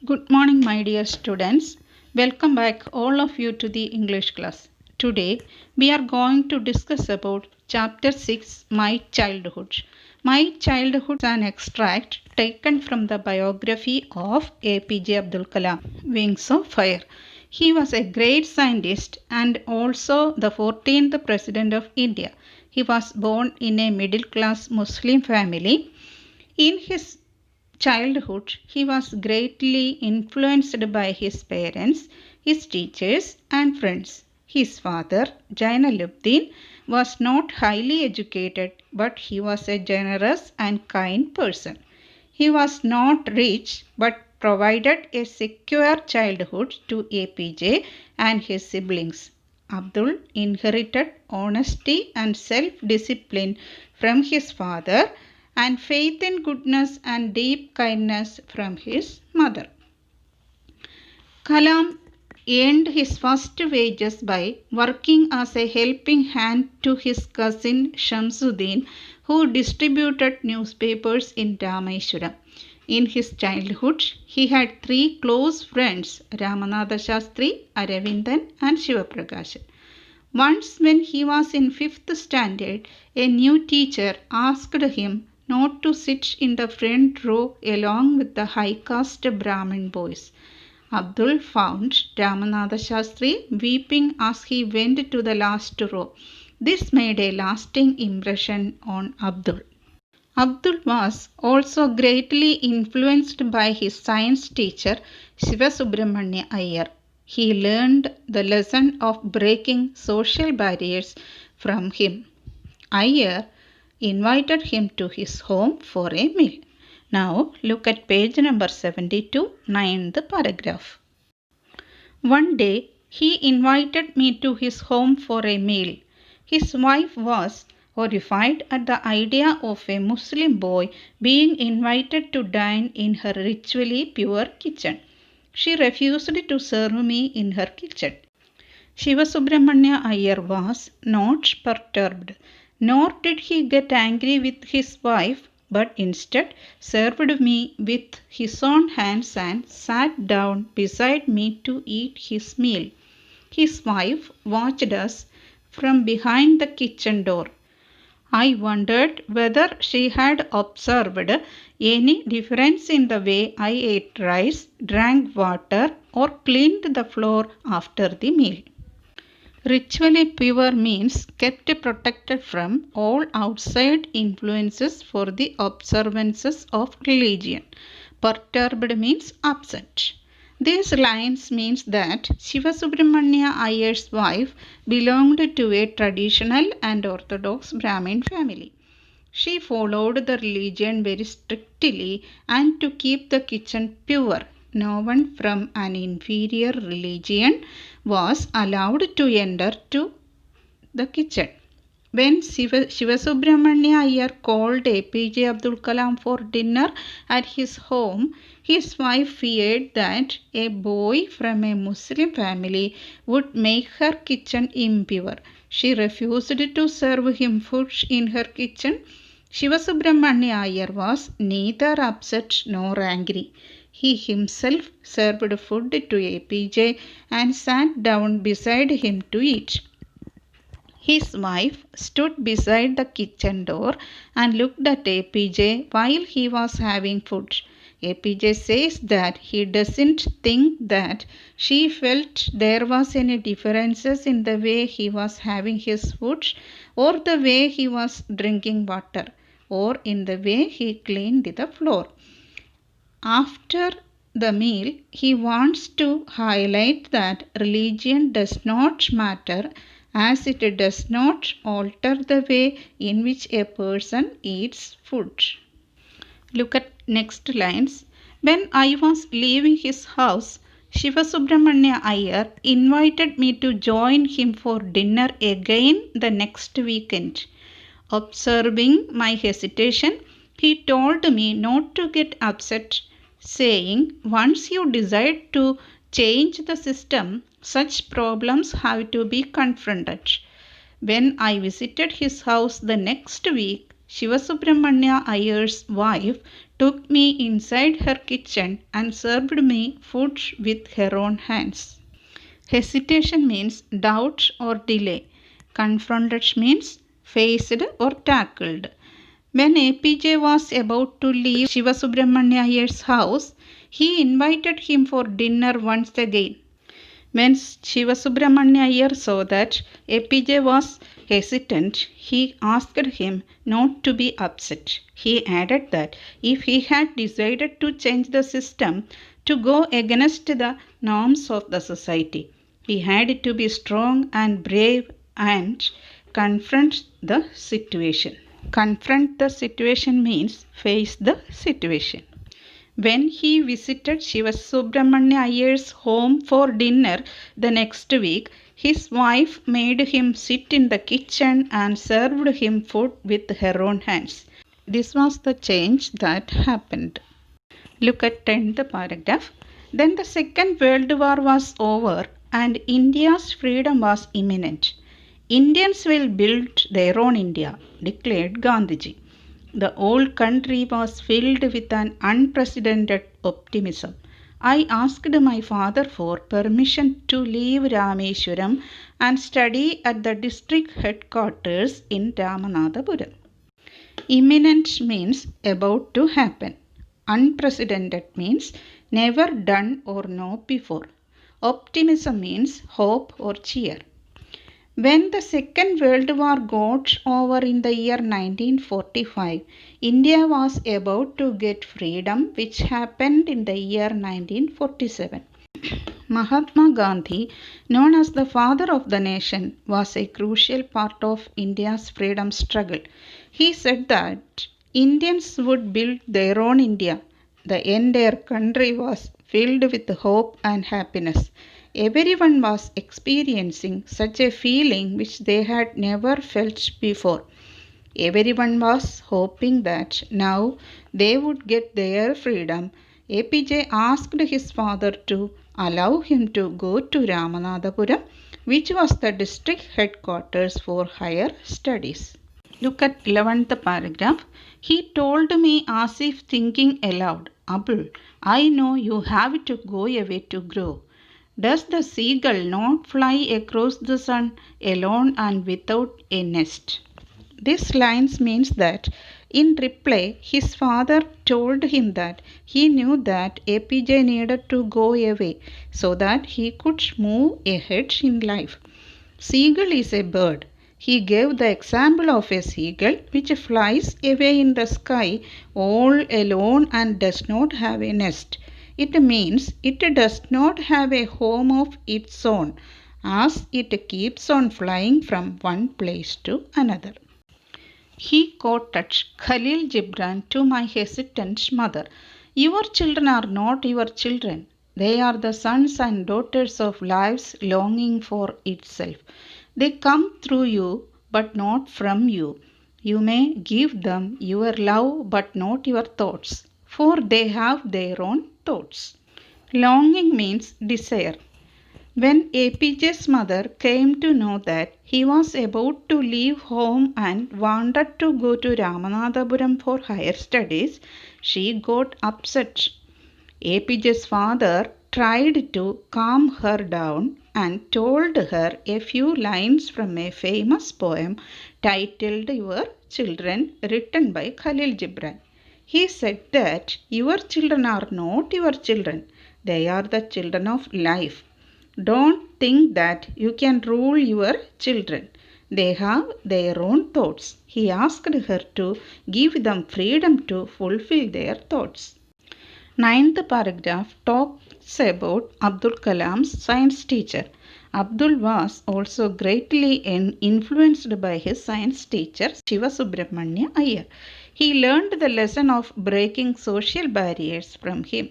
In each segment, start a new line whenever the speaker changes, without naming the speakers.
Good morning, my dear students. Welcome back, all of you, to the English class. Today, we are going to discuss about Chapter 6, My Childhood. My Childhood is an extract taken from the biography of APJ Abdul Kalam, Wings of Fire. He was a great scientist and also the 14th President of India. He was born in a middle-class Muslim family. In his childhood, he was greatly influenced by his parents, his teachers, and friends. His father, Jainuddin, was not highly educated, but he was a generous and kind person. He was not rich, but provided a secure childhood to APJ and his siblings. Abdul inherited honesty and self-discipline from his father and faith in goodness and deep kindness from his mother. Kalam earned his first wages by working as a helping hand to his cousin Shamsuddin, who distributed newspapers in Rameshwaram. In his childhood, he had three close friends, Ramanatha Shastri, Aravindan and Shivaprakash. Once when he was in 5th standard, a new teacher asked him not to sit in the front row along with the high caste Brahmin boys. Abdul found Ramanatha Shastri weeping as he went to the last row. This made a lasting impression on Abdul. Abdul was also greatly influenced by his science teacher Sivasubramania Iyer. He learned the lesson of breaking social barriers from him. Iyer invited him to his home for a meal. Now look at page number 72, 9th paragraph. One day he invited me to his home for a meal. His wife was horrified at the idea of a Muslim boy being invited to dine in her ritually pure kitchen. She refused to serve me in her kitchen. Shivasubramania Iyer was not perturbed, nor did he get angry with his wife, but instead served me with his own hands and sat down beside me to eat his meal. His wife watched us from behind the kitchen door. I wondered whether she had observed any difference in the way I ate rice, drank water, or cleaned the floor after the meal. Ritually pure means kept protected from all outside influences for the observances of religion. Perturbed means absent. These lines means that Shivasubramania Iyer's wife belonged to a traditional and orthodox Brahmin family. She followed the religion very strictly and to keep the kitchen pure. No one from an inferior religion was allowed to enter to the kitchen. When Shivasubramania Iyer called APJ Abdul Kalam for dinner at his home, his wife feared that a boy from a Muslim family would make her kitchen impure. She refused to serve him food in her kitchen. Shivasubramania Iyer was neither upset nor angry. He himself served food to APJ and sat down beside him to eat. His wife stood beside the kitchen door and looked at APJ while he was having food. APJ says that he doesn't think that she felt there was any differences in the way he was having his food or the way he was drinking water or in the way he cleaned the floor. After the meal, he wants to highlight that religion does not matter as it does not alter the way in which a person eats food. Look at next lines. When I was leaving his house, Shivasubramania Iyer invited me to join him for dinner again the next weekend. Observing my hesitation, he told me not to get upset, saying, once you decide to change the system, such problems have to be confronted. When I visited his house the next week, Shivasubramania Iyer's wife took me inside her kitchen and served me food with her own hands. Hesitation means doubt or delay. Confronted means faced or tackled. When APJ was about to leave Shivasubramanya Iyer's house, he invited him for dinner once again. When Shivasubramanya Iyer saw that APJ was hesitant, he asked him not to be upset. He added that if he had decided to change the system to go against the norms of the society, he had to be strong and brave and confront the situation. Confront the situation means face the situation. When he visited Shivasubramanya Iyer's home for dinner the next week, his wife made him sit in the kitchen and served him food with her own hands. This was the change that happened. Look at 10th paragraph. Then the Second World War was over and India's freedom was imminent. Indians will build their own India, declared Gandhiji. The old country was filled with an unprecedented optimism. I asked my father for permission to leave Rameshwaram and study at the district headquarters in Ramanathapuram. Imminent means about to happen. Unprecedented means never done or not before. Optimism means hope or cheer. When the Second World War got over in the year 1945, India was about to get freedom, which happened in the year 1947. Mahatma Gandhi, known as the father of the nation, was a crucial part of India's freedom struggle. He said that Indians would build their own India. The entire country was filled with hope and happiness. Everyone was experiencing such a feeling which they had never felt before. Everyone was hoping that now they would get their freedom. APJ asked his father to allow him to go to Ramanathapuram, which was the district headquarters for higher studies. Look at 11th paragraph. He told me as if thinking aloud, Abul, I know you have to go away to grow. Does the seagull not fly across the sun alone and without a nest? This line means that in reply, his father told him that he knew that APJ needed to go away so that he could move ahead in life. Seagull is a bird. He gave the example of a seagull which flies away in the sky all alone and does not have a nest. It means it does not have a home of its own, as it keeps on flying from one place to another. He quoted Khalil Gibran to my hesitant mother. Your children are not your children. They are the sons and daughters of life's longing for itself. They come through you, but not from you. You may give them your love, but not your thoughts, for they have their own thoughts. Longing means desire. When APJ's mother came to know that he was about to leave home and wanted to go to Ramanathapuram for higher studies, she got upset. APJ's father tried to calm her down and told her a few lines from a famous poem titled Your Children, written by Khalil Gibran. He said that your children are not your children, they are the children of life. Don't think that you can rule your children. They have their own thoughts. He asked her to give them freedom to fulfill their thoughts. Ninth paragraph talks about Abdul Kalam's science teacher. Abdul was also greatly influenced by his science teacher Shivasubramanya Iyer. He learned the lesson of breaking social barriers from him.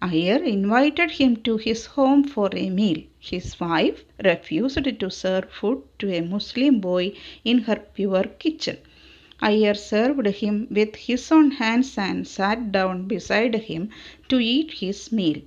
Iyer invited him to his home for a meal. His wife refused to serve food to a Muslim boy in her pure kitchen. Iyer served him with his own hands and sat down beside him to eat his meal.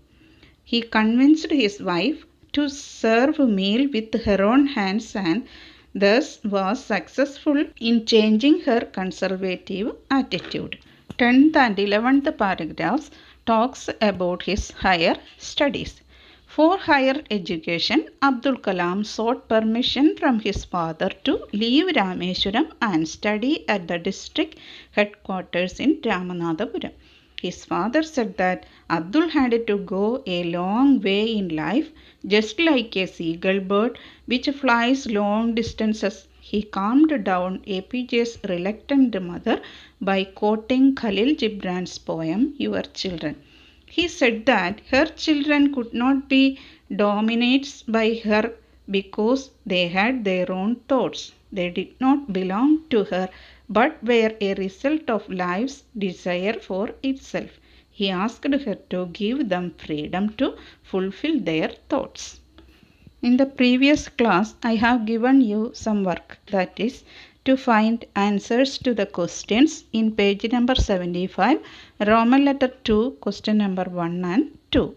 He convinced his wife to serve a meal with her own hands and thus was successful in changing her conservative attitude. 10th and 11th paragraphs talks about his higher studies. For higher education, Abdul Kalam sought permission from his father to leave Rameshwaram and study at the district headquarters in Ramanathapuram. His father said that Abdul had to go a long way in life, just like a seagull bird which flies long distances. He calmed down APJ's reluctant mother by quoting Khalil Gibran's poem, Your Children. He said that her children could not be dominated by her because they had their own thoughts. They did not belong to her but were a result of life's desire for itself. He asked her to give them freedom to fulfill their thoughts. In the previous class, I have given you some work, that is, to find answers to the questions in page number 75, Roman letter 2, question number 1 and 2.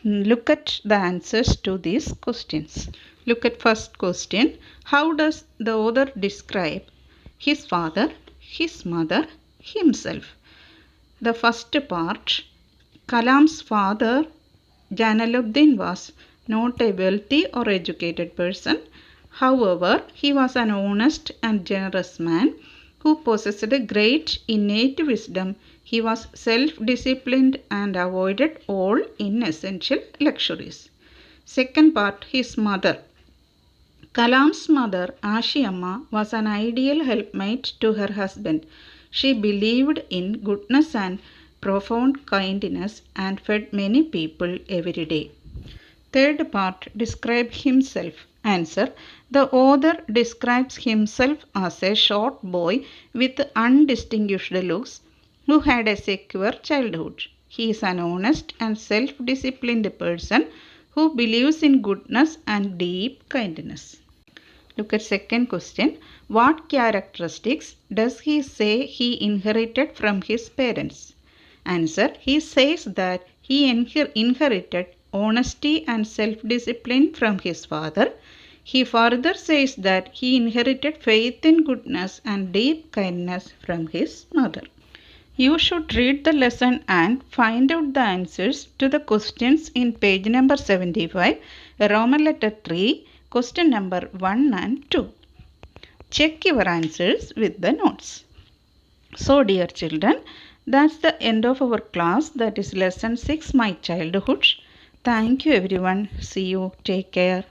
Look at the answers to these questions. Look at first question. How does the author describe his father, his mother, himself? The first part, Kalam's father, Jalaluddin, was not a wealthy or educated person. However, he was an honest and generous man who possessed great innate wisdom. He was self-disciplined and avoided all inessential luxuries. Second part, his mother. Kalam's mother, Ashiamma, was an ideal helpmate to her husband. She believed in goodness and profound kindness and fed many people every day. Third part, describe himself. Answer. The author describes himself as a short boy with undistinguished looks who had a secure childhood. He is an honest and self-disciplined person who believes in goodness and deep kindness. Look at second question. What characteristics does he say he inherited from his parents? Answer. He says that he inherited honesty and self-discipline from his father. He further says that he inherited faith in goodness and deep kindness from his mother. You should read the lesson and find out the answers to the questions in page number 75, Roman letter 3, question number 1 and 2. Check your answers with the notes. So dear children, that's the end of our class, that is lesson 6, My Childhood. Thank you everyone. See you. Take care.